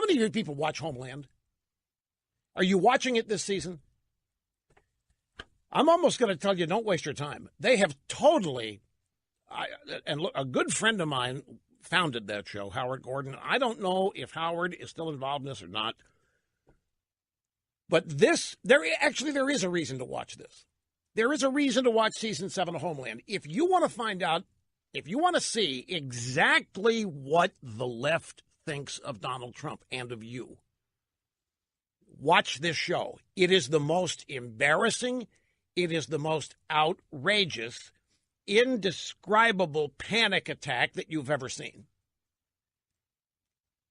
How many of you people watch Homeland? Are you watching it this season? I'm almost going to tell you, don't waste your time. They have totally, and look, a good friend of mine founded that show, Howard Gordon. I don't know if Howard is still involved in this or not. But there is a reason to watch this. There is a reason to watch season 7 of Homeland. If you want to find out, if you want to see exactly what the left thinks of Donald Trump and of you, watch this show. It is the most embarrassing, it is the most outrageous, indescribable panic attack that you've ever seen.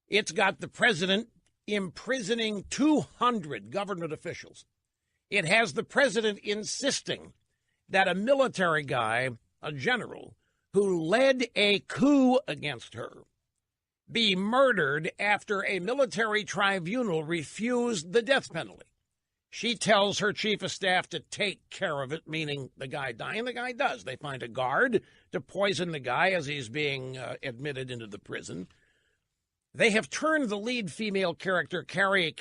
It's got the president imprisoning 200 government officials. It has the president insisting that a military guy, a general, who led a coup against her, be murdered after a military tribunal refused the death penalty. She tells her chief of staff to take care of it, meaning the guy dying. The guy does. They find a guard to poison the guy as he's being admitted into the prison. They have turned the lead female character, Claire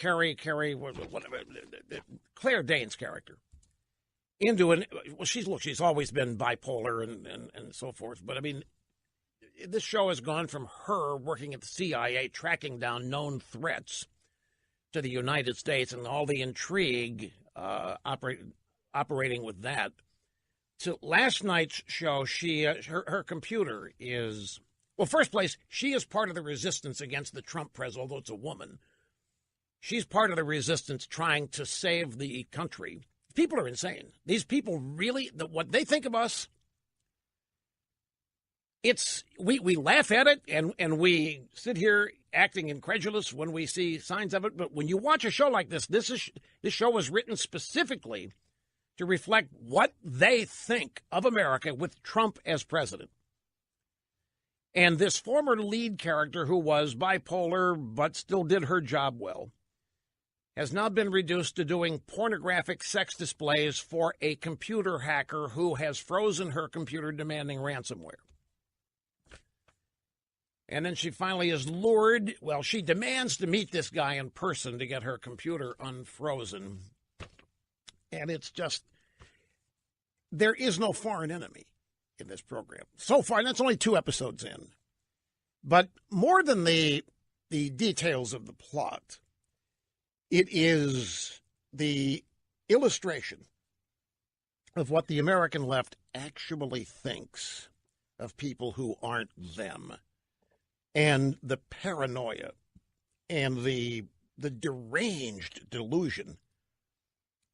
Danes' character, into she's always been bipolar and so forth. But I mean, this show has gone from her working at the CIA, tracking down known threats to the United States and all the intrigue operating with that. So last night's show, her computer is, well, first place, she is part of the resistance against the Trump president, although it's a woman. She's part of the resistance trying to save the country. People are insane. These people really, what they think of us, we laugh at it and we sit here acting incredulous when we see signs of it. But when you watch a show like this show was written specifically to reflect what they think of America with Trump as president. And this former lead character, who was bipolar but still did her job well, has now been reduced to doing pornographic sex displays for a computer hacker who has frozen her computer demanding ransomware. And then she finally is lured. Well, she demands to meet this guy in person to get her computer unfrozen. And it's just, there is no foreign enemy in this program. So far, and that's only 2 episodes in. But more than the details of the plot, it is the illustration of what the American left actually thinks of people who aren't them. And the paranoia and the deranged delusion,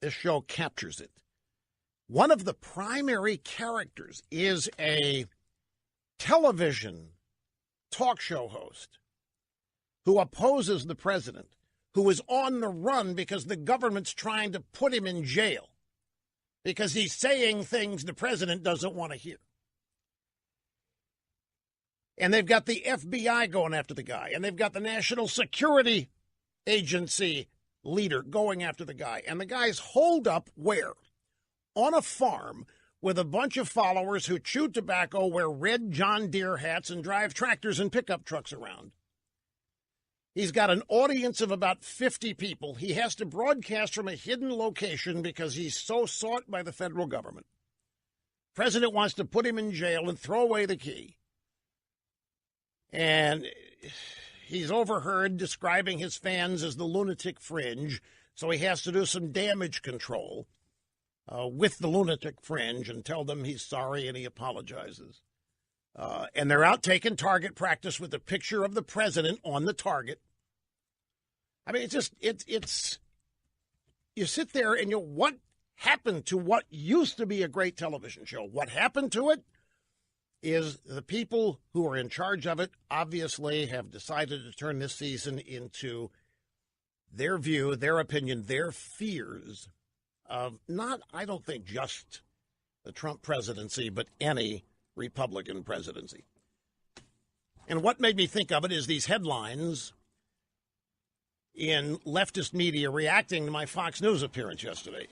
this show captures it. One of the primary characters is a television talk show host who opposes the president, who is on the run because the government's trying to put him in jail because he's saying things the president doesn't want to hear. And they've got the FBI going after the guy, and they've got the National Security Agency leader going after the guy. And the guy's holed up where? On a farm with a bunch of followers who chew tobacco, wear red John Deere hats, and drive tractors and pickup trucks around. He's got an audience of about 50 people. He has to broadcast from a hidden location because he's so sought by the federal government. The president wants to put him in jail and throw away the key. And he's overheard describing his fans as the lunatic fringe, so he has to do some damage control with the lunatic fringe and tell them he's sorry and he apologizes. And they're out taking target practice with a picture of the president on the target. I mean, it's you sit there and what happened to what used to be a great television show? What happened to it is the people who are in charge of it obviously have decided to turn this season into their view, their opinion, their fears of not, I don't think, just the Trump presidency, but any Republican presidency. And what made me think of it is these headlines in leftist media reacting to my Fox News appearance yesterday.